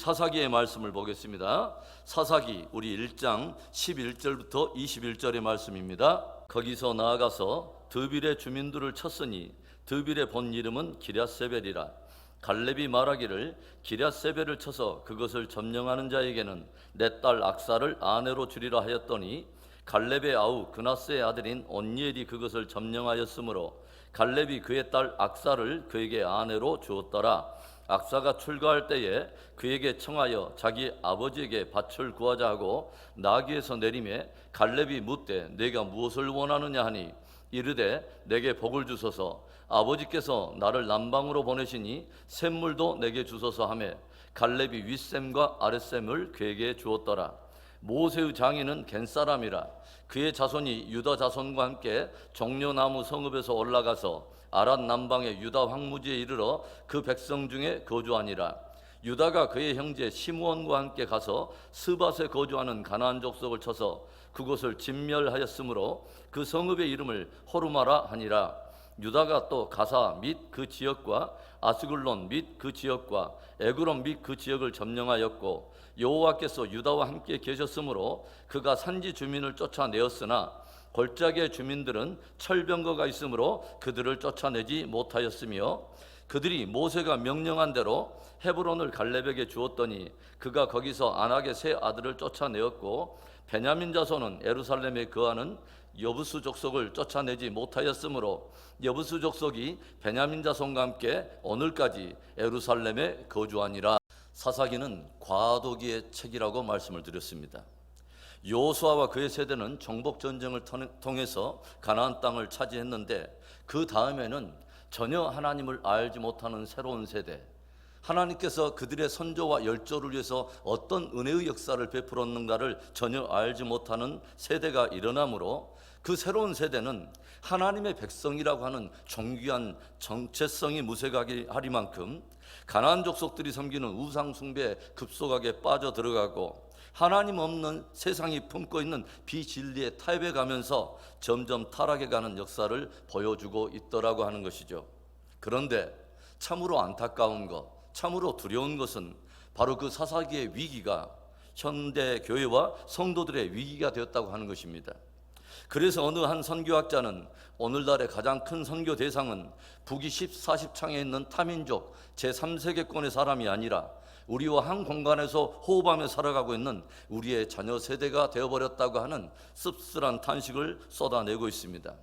사사기의 말씀을 보겠습니다. 사사기 우리 1장 11절부터 21절의 말씀입니다. 거기서 나아가서 드빌의 주민들을 쳤으니 드빌의 본 이름은 기럇세벨이라. 갈렙이 말하기를 기럇세벨을 쳐서 그것을 점령하는 자에게는 내 딸 악사를 아내로 주리라 하였더니 갈렙의 아우 그나스의 아들인 온니엘이 그것을 점령하였으므로 갈렙이 그의 딸 악사를 그에게 아내로 주었더라. 악사가 출가할 때에 그에게 청하여 자기 아버지에게 밭을 구하자 하고 나귀에서 내리매 갈렙이 묻되 내가 무엇을 원하느냐 하니 이르되 내게 복을 주소서. 아버지께서 나를 남방으로 보내시니 샘물도 내게 주소서 하매 갈렙이 윗샘과 아랫샘을 그에게 주었더라. 모세의 장인은 겐사람이라. 그의 자손이 유다 자손과 함께 종려나무 성읍에서 올라가서 아랏 남방의 유다 황무지에 이르러 그 백성 중에 거주하니라. 유다가 그의 형제 시므온과 함께 가서 스밧에 거주하는 가나안 족속을 쳐서 그곳을 진멸하였으므로 그 성읍의 이름을 호르마라 하니라. 유다가 또 가사 및 그 지역과 아스글론 및 그 지역과 에그론 및 그 지역을 점령하였고 여호와께서 유다와 함께 계셨으므로 그가 산지 주민을 쫓아내었으나 골짜기의 주민들은 철병거가 있으므로 그들을 쫓아내지 못하였으며 그들이 모세가 명령한 대로 헤브론을 갈렙에게 주었더니 그가 거기서 안악의 세 아들을 쫓아내었고 베냐민 자손은 예루살렘에 거하는 여부수 족속을 쫓아내지 못하였으므로 여부수 족속이 베냐민 자손과 함께 오늘까지 예루살렘에 거주하니라. 사사기는 과도기의 책이라고 말씀을 드렸습니다. 여호수아와 그의 세대는 정복 전쟁을 통해서 가나안 땅을 차지했는데 그 다음에는 전혀 하나님을 알지 못하는 새로운 세대, 하나님께서 그들의 선조와 열조를 위해서 어떤 은혜의 역사를 베풀었는가를 전혀 알지 못하는 세대가 일어나므로 그 새로운 세대는 하나님의 백성이라고 하는 존귀한 정체성이 무색하리만큼 가나안 족속들이 섬기는 우상 숭배에 급속하게 빠져들어가고 하나님 없는 세상이 품고 있는 비진리에 타협해가면서 점점 타락해가는 역사를 보여주고 있더라고 하는 것이죠. 그런데 참으로 안타까운 것, 참으로 두려운 것은 바로 그 사사기의 위기가 현대 교회와 성도들의 위기가 되었다고 하는 것입니다. 그래서 어느 한 선교학자는 오늘날의 가장 큰 선교 대상은 북위 10-40창에 있는 타민족 제3세계권의 사람이 아니라 우리와 한 공간에서 호흡하며 살아가고 있는 우리의 자녀 세대가 되어버렸다고 하는 씁쓸한 탄식을 쏟아내고 있습니다.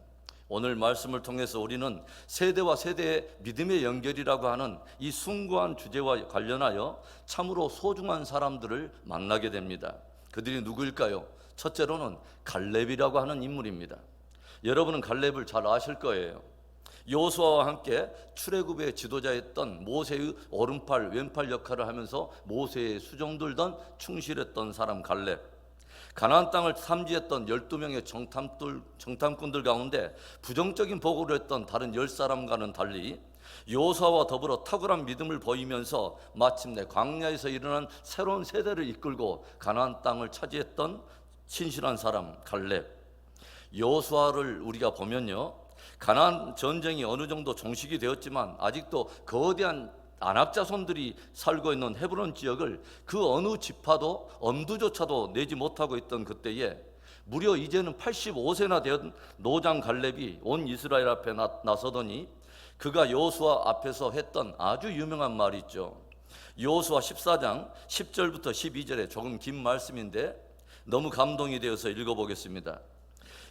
오늘 말씀을 통해서 우리는 세대와 세대의 믿음의 연결이라고 하는 이 숭고한 주제와 관련하여 참으로 소중한 사람들을 만나게 됩니다. 그들이 누구일까요? 첫째로는 갈렙이라고 하는 인물입니다. 여러분은 갈렙을 잘 아실 거예요. 여호수아와 함께 출애굽의 지도자였던 모세의 오른팔 왼팔 역할을 하면서 모세의 수종들던 충실했던 사람 갈렙. 가나안 땅을 탐지했던 12명의 정탐꾼들 가운데 부정적인 보고를 했던 다른 10사람과는 달리 여호수아와 더불어 탁월한 믿음을 보이면서 마침내 광야에서 일어난 새로운 세대를 이끌고 가나안 땅을 차지했던 신실한 사람 갈렙. 여호수아를 우리가 보면요, 가나안 전쟁이 어느 정도 종식이 되었지만 아직도 거대한 아낙 자손들이 살고 있는 헤브론 지역을 그 어느 지파도 엄두조차도 내지 못하고 있던 그때에 무려 이제는 85세나 된 노장 갈렙이 온 이스라엘 앞에 나서더니 그가 여호수아 앞에서 했던 아주 유명한 말이 있죠. 여호수아 14장 10절부터 12절에 조금 긴 말씀인데 너무 감동이 되어서 읽어보겠습니다.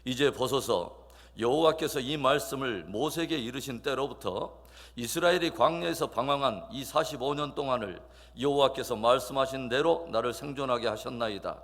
이제 보소서, 여호와께서 이 말씀을 모세에게 이르신 때로부터 이스라엘이 광야에서 방황한 이 45년 동안을 여호와께서 말씀하신 대로 나를 생존하게 하셨나이다.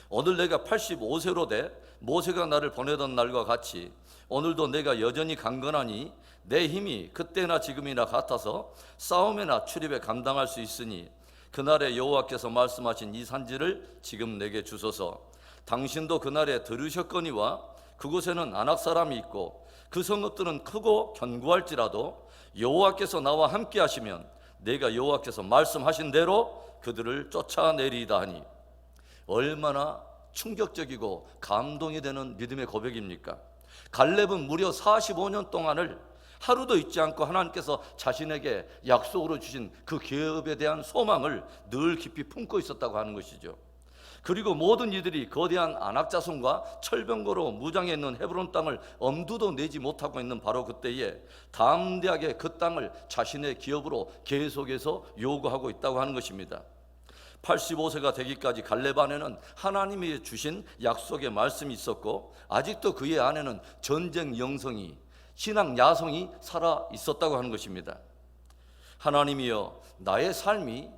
오늘 내가 85세로 돼 모세가 나를 보내던 날과 같이 오늘도 내가 여전히 강건하니 내 힘이 그때나 지금이나 같아서 싸움이나 출입에 감당할 수 있으니 그날에 여호와께서 말씀하신 이 산지를 지금 내게 주소서. 당신도 그날에 들으셨거니와 그곳에는 아낙 사람이 있고 그 성읍들은 크고 견고할지라도 여호와께서 나와 함께 하시면 내가 여호와께서 말씀하신 대로 그들을 쫓아내리이다 하니 얼마나 충격적이고 감동이 되는 믿음의 고백입니까? 갈렙은 무려 45년 동안을 하루도 잊지 않고 하나님께서 자신에게 약속으로 주신 그 기업에 대한 소망을 늘 깊이 품고 있었다고 하는 것이죠. 그리고 모든 이들이 거대한 아낙 자손과 철병거로 무장해 있는 헤브론 땅을 엄두도 내지 못하고 있는 바로 그때에 담대하게 그 땅을 자신의 기업으로 계속해서 요구하고 있다고 하는 것입니다. 85세가 되기까지 갈렙 안에는 하나님이 주신 약속의 말씀이 있었고, 아직도 그의 안에는 전쟁 영성이, 신앙 야성이 살아 있었다고 하는 것입니다. 하나님이여, 나의 삶이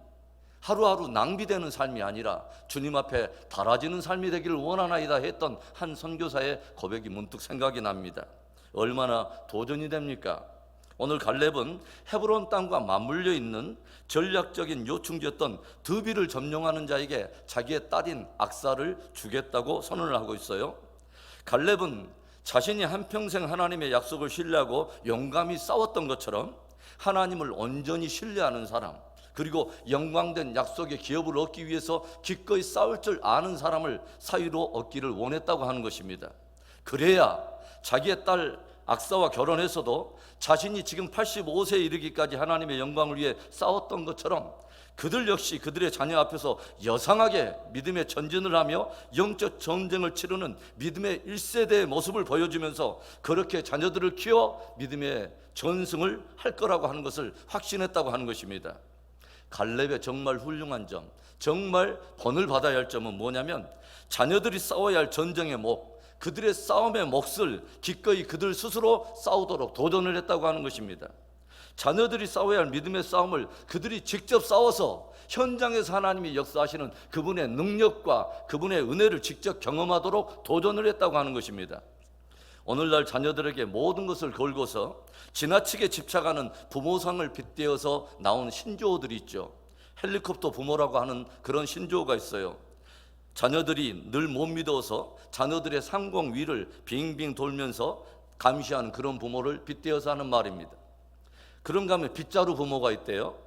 하루하루 낭비되는 삶이 아니라 주님 앞에 달아지는 삶이 되기를 원하나이다 했던 한 선교사의 고백이 문득 생각이 납니다. 얼마나 도전이 됩니까? 오늘 갈렙은 헤브론 땅과 맞물려 있는 전략적인 요충지였던 드비를 점령하는 자에게 자기의 딸인 악사를 주겠다고 선언을 하고 있어요. 갈렙은 자신이 한평생 하나님의 약속을 신뢰하고 용감히 싸웠던 것처럼 하나님을 온전히 신뢰하는 사람, 그리고 영광된 약속의 기업을 얻기 위해서 기꺼이 싸울 줄 아는 사람을 사위로 얻기를 원했다고 하는 것입니다. 그래야 자기의 딸 악사와 결혼해서도 자신이 지금 85세에 이르기까지 하나님의 영광을 위해 싸웠던 것처럼 그들 역시 그들의 자녀 앞에서 여상하게 믿음의 전진을 하며 영적 전쟁을 치르는 믿음의 1세대의 모습을 보여주면서 그렇게 자녀들을 키워 믿음의 전승을 할 거라고 하는 것을 확신했다고 하는 것입니다. 갈렙의 정말 훌륭한 점, 정말 본을 받아야 할 점은 뭐냐면 자녀들이 싸워야 할 전쟁의 목, 그들의 싸움의 몫을 기꺼이 그들 스스로 싸우도록 도전을 했다고 하는 것입니다. 자녀들이 싸워야 할 믿음의 싸움을 그들이 직접 싸워서 현장에서 하나님이 역사하시는 그분의 능력과 그분의 은혜를 직접 경험하도록 도전을 했다고 하는 것입니다. 오늘날 자녀들에게 모든 것을 걸고서 지나치게 집착하는 부모상을 빗대어서 나온 신조어들이 있죠. 헬리콥터 부모라고 하는 그런 신조어가 있어요. 자녀들이 늘 못 믿어서 자녀들의 상공 위를 빙빙 돌면서 감시하는 그런 부모를 빗대어서 하는 말입니다. 그런가 하면 빗자루 부모가 있대요.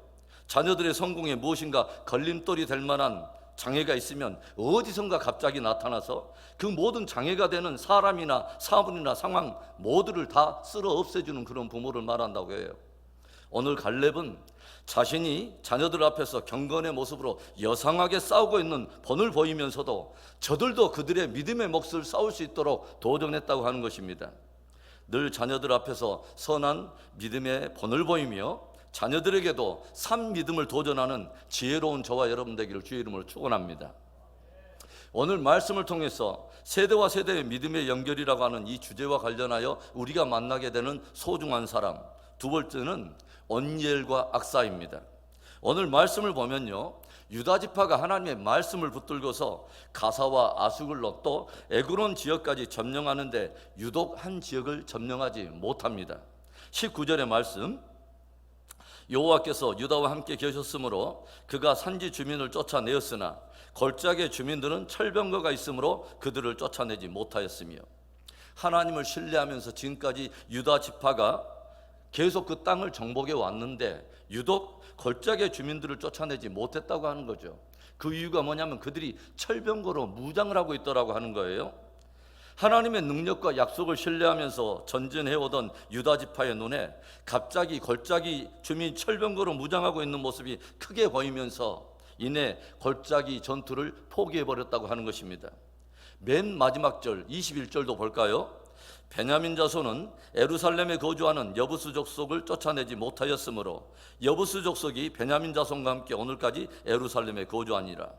자녀들의 성공에 무엇인가 걸림돌이 될 만한 장애가 있으면 어디선가 갑자기 나타나서 그 모든 장애가 되는 사람이나 사물이나 상황 모두를 다 쓸어 없애주는 그런 부모를 말한다고 해요. 오늘 갈렙은 자신이 자녀들 앞에서 경건의 모습으로 여상하게 싸우고 있는 본을 보이면서도 저들도 그들의 믿음의 몫을 싸울 수 있도록 도전했다고 하는 것입니다. 늘 자녀들 앞에서 선한 믿음의 본을 보이며 자녀들에게도 산 믿음을 도전하는 지혜로운 저와 여러분 되기를 주의 이름으로 축원합니다. 오늘 말씀을 통해서 세대와 세대의 믿음의 연결이라고 하는 이 주제와 관련하여 우리가 만나게 되는 소중한 사람, 두 번째는 온니엘과 악사입니다. 오늘 말씀을 보면요, 유다 지파가 하나님의 말씀을 붙들고서 가사와 아수글로 또 에그론 지역까지 점령하는데 유독 한 지역을 점령하지 못합니다. 19절의 말씀, 여호와께서 유다와 함께 계셨으므로 그가 산지 주민을 쫓아내었으나 골짜기의 주민들은 철병거가 있으므로 그들을 쫓아내지 못하였으며, 하나님을 신뢰하면서 지금까지 유다 지파가 계속 그 땅을 정복해 왔는데 유독 골짜기의 주민들을 쫓아내지 못했다고 하는 거죠. 그 이유가 뭐냐면 그들이 철병거로 무장을 하고 있더라고 하는 거예요. 하나님의 능력과 약속을 신뢰하면서 전진해오던 유다 지파의 눈에 갑자기 골짜기 주민 철병거로 무장하고 있는 모습이 크게 보이면서 이내 골짜기 전투를 포기해버렸다고 하는 것입니다. 맨 마지막 절 21절도 볼까요? 베냐민 자손은 예루살렘에 거주하는 여부수 족속을 쫓아내지 못하였으므로 여부수 족속이 베냐민 자손과 함께 오늘까지 예루살렘에 거주하니라.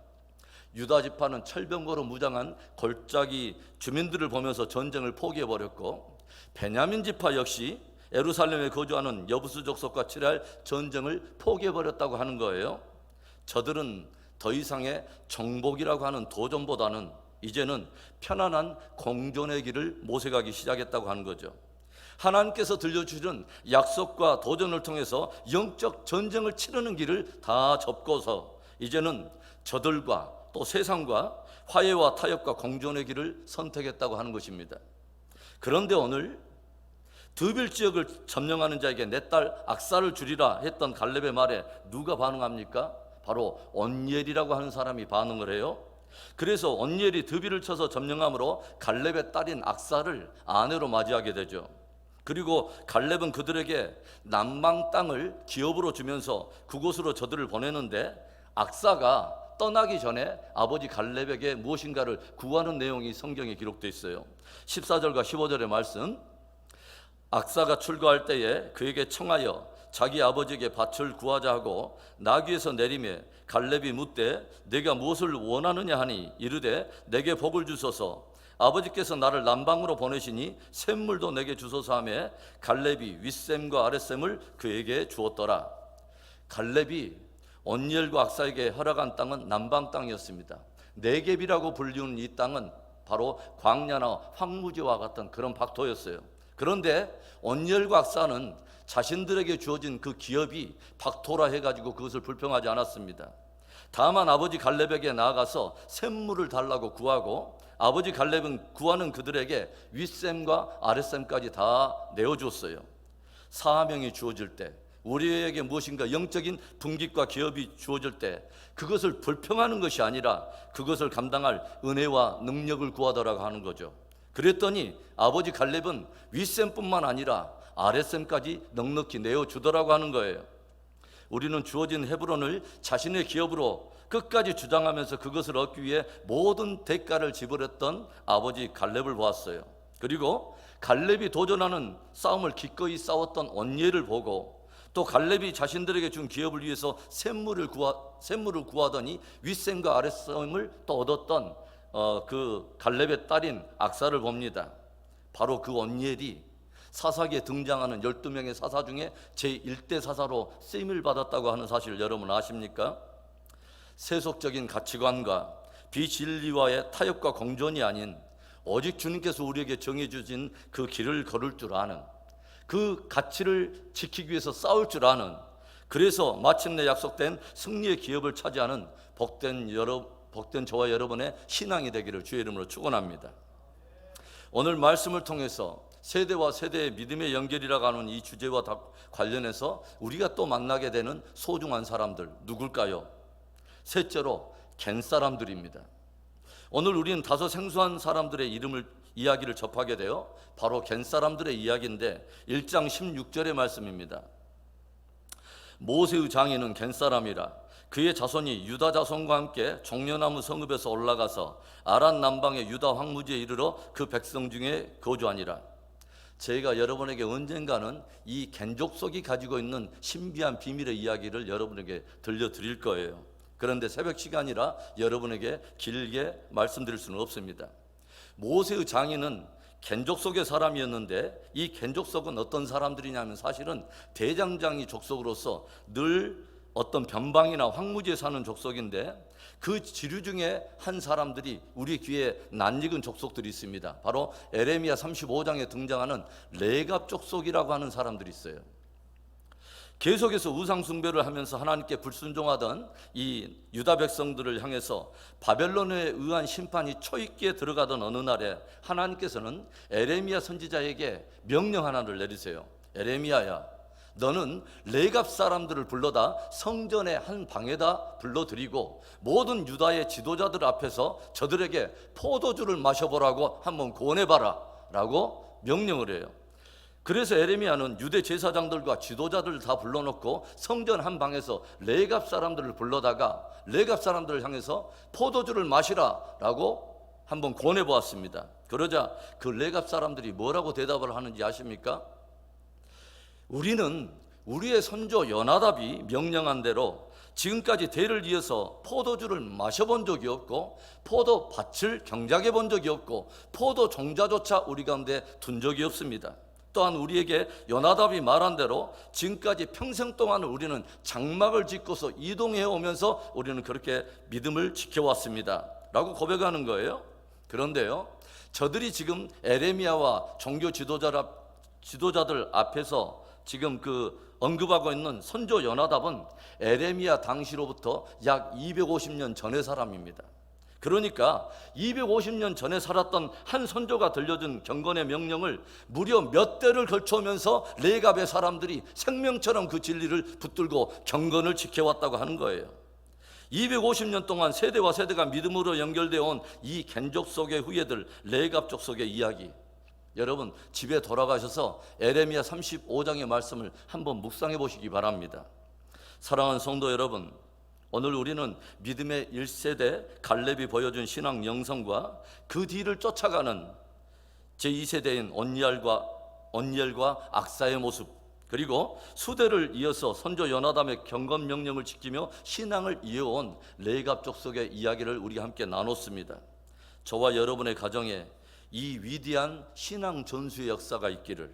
유다 지파는 철병거로 무장한 골짜기 주민들을 보면서 전쟁을 포기해버렸고, 베냐민 지파 역시 예루살렘에 거주하는 여부수 족속과 치러할 전쟁을 포기해버렸다고 하는 거예요. 저들은 더 이상의 정복이라고 하는 도전보다는 이제는 편안한 공존의 길을 모색하기 시작했다고 하는 거죠. 하나님께서 들려주시는 약속과 도전을 통해서 영적 전쟁을 치르는 길을 다 접고서 이제는 저들과 또 세상과 화해와 타협과 공존의 길을 선택했다고 하는 것입니다. 그런데 오늘 드빌 지역을 점령하는 자에게 내 딸 악사를 주리라 했던 갈렙의 말에 누가 반응합니까? 바로 온니엘이라고 하는 사람이 반응을 해요. 그래서 온니엘이 드빌을 쳐서 점령함으로 갈렙의 딸인 악사를 아내로 맞이하게 되죠. 그리고 갈렙은 그들에게 남방 땅을 기업으로 주면서 그곳으로 저들을 보내는데 악사가 떠나기 전에 아버지 갈렙에게 무엇인가를 구하는 내용이 성경에 기록되어 있어요. 14절과 15절의 말씀, 악사가 출가할 때에 그에게 청하여 자기 아버지에게 밭을 구하자 하고 나귀에서 내리매 갈렙이 묻되 내가 무엇을 원하느냐 하니 이르되 내게 복을 주소서 아버지께서 나를 남방으로 보내시니 샘물도 내게 주소서 하매 갈렙이 윗샘과 아랫샘을 그에게 주었더라. 갈렙이 온니엘과 악사에게 허락한 땅은 남방 땅이었습니다. 네겝이라고 불리는 이 땅은 바로 광야나 황무지와 같은 그런 박토였어요. 그런데 온니엘과 악사는 자신들에게 주어진 그 기업이 박토라 해가지고 그것을 불평하지 않았습니다. 다만 아버지 갈렙에게 나아가서 샘물을 달라고 구하고 아버지 갈렙은 구하는 그들에게 윗샘과 아랫샘까지 다 내어줬어요. 사명이 주어질 때, 우리에게 무엇인가 영적인 분깃과 기업이 주어질 때 그것을 불평하는 것이 아니라 그것을 감당할 은혜와 능력을 구하더라고 하는 거죠. 그랬더니 아버지 갈렙은 윗샘뿐만 아니라 아랫샘까지 넉넉히 내어주더라고 하는 거예요. 우리는 주어진 헤브론을 자신의 기업으로 끝까지 주장하면서 그것을 얻기 위해 모든 대가를 지불했던 아버지 갈렙을 보았어요. 그리고 갈렙이 도전하는 싸움을 기꺼이 싸웠던 온니엘을 보고 또 갈렙이 자신들에게 준 기업을 위해서 샘물을 구하더니 윗샘과 아랫샘을 또 얻었던 그 갈렙의 딸인 악사를 봅니다. 바로 그 온니엘이 사사기에 등장하는 12명의 사사 중에 제1대 사사로 쓰임을 받았다고 하는 사실을 여러분 아십니까? 세속적인 가치관과 비진리와의 타협과 공존이 아닌 오직 주님께서 우리에게 정해주신 그 길을 걸을 줄 아는, 그 가치를 지키기 위해서 싸울 줄 아는, 그래서 마침내 약속된 승리의 기업을 차지하는 복된 저와 여러분의 신앙이 되기를 주의 이름으로 축원합니다. 오늘 말씀을 통해서 세대와 세대의 믿음의 연결이라고 하는 이 주제와 관련해서 우리가 또 만나게 되는 소중한 사람들 누굴까요? 셋째로 겐 사람들입니다. 오늘 우리는 다소 생소한 사람들의 이야기를 접하게 되어 바로 겐 사람들의 이야기인데 1장 16절의 말씀입니다. 모세의 장인은 겐 사람이라 그의 자손이 유다 자손과 함께 종려나무 성읍에서 올라가서 아란 남방의 유다 황무지에 이르러 그 백성 중에 거주하니라. 제가 여러분에게 언젠가는 이 겐족속이 가지고 있는 신비한 비밀의 이야기를 여러분에게 들려드릴 거예요. 그런데 새벽 시간이라 여러분에게 길게 말씀드릴 수는 없습니다. 모세의 장인은 겐족속의 사람이었는데 이 겐족속은 어떤 사람들이냐면 사실은 대장장이 족속으로서 늘 어떤 변방이나 황무지에 사는 족속인데 그 지류 중에 한 사람들이 우리 귀에 낯익은 족속들이 있습니다. 바로 에레미야 35장에 등장하는 레갑 족속이라고 하는 사람들이 있어요. 계속해서 우상 숭배를 하면서 하나님께 불순종하던 이 유다 백성들을 향해서 바벨론에 의한 심판이 초입기에 들어가던 어느 날에 하나님께서는 에레미야 선지자에게 명령 하나를 내리세요. 에레미야야, 너는 레갑 사람들을 불러다 성전의 한 방에다 불러들이고 모든 유다의 지도자들 앞에서 저들에게 포도주를 마셔보라고 한번 권해봐라 라고 명령을 해요. 그래서 에레미야는 유대 제사장들과 지도자들을 다 불러놓고 성전 한 방에서 레갑 사람들을 불러다가 레갑 사람들을 향해서 포도주를 마시라 라고 한번 권해보았습니다. 그러자 그 레갑 사람들이 뭐라고 대답을 하는지 아십니까? 우리는 우리의 선조 요나답이 명령한 대로 지금까지 대를 이어서 포도주를 마셔본 적이 없고 포도밭을 경작해 본 적이 없고 포도 종자조차 우리 가운데 둔 적이 없습니다. 또한 우리에게 요나답이 말한 대로 지금까지 평생 동안 우리는 장막을 짓고서 이동해 오면서 우리는 그렇게 믿음을 지켜왔습니다 라고 고백하는 거예요. 그런데요, 저들이 지금 에레미야와 종교 지도자들 앞에서 지금 그 언급하고 있는 선조 요나답은 에레미야 당시로부터 약 250년 전의 사람입니다. 그러니까 250년 전에 살았던 한 선조가 들려준 경건의 명령을 무려 몇 대를 걸쳐오면서 레갑의 사람들이 생명처럼 그 진리를 붙들고 경건을 지켜왔다고 하는 거예요. 250년 동안 세대와 세대가 믿음으로 연결되어 온 이 겐족 속의 후예들 레갑 족속의 이야기, 여러분 집에 돌아가셔서 에레미야 35장의 말씀을 한번 묵상해 보시기 바랍니다. 사랑하는 성도 여러분, 오늘 우리는 믿음의 1세대 갈렙이 보여준 신앙 영성과 그 뒤를 쫓아가는 제2세대인 온니엘과 악사의 모습, 그리고 수대를 이어서 선조 요나담의 경건 명령을 지키며 신앙을 이어온 레갑 족속의 이야기를 우리가 함께 나눴습니다. 저와 여러분의 가정에 이 위대한 신앙 전수의 역사가 있기를,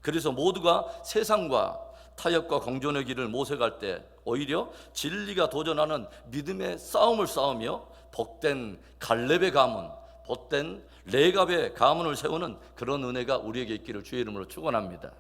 그래서 모두가 세상과 타협과 공존의 길을 모색할 때 오히려 진리가 도전하는 믿음의 싸움을 싸우며 복된 갈렙의 가문, 복된 레갑의 가문을 세우는 그런 은혜가 우리에게 있기를 주의 이름으로 축원합니다.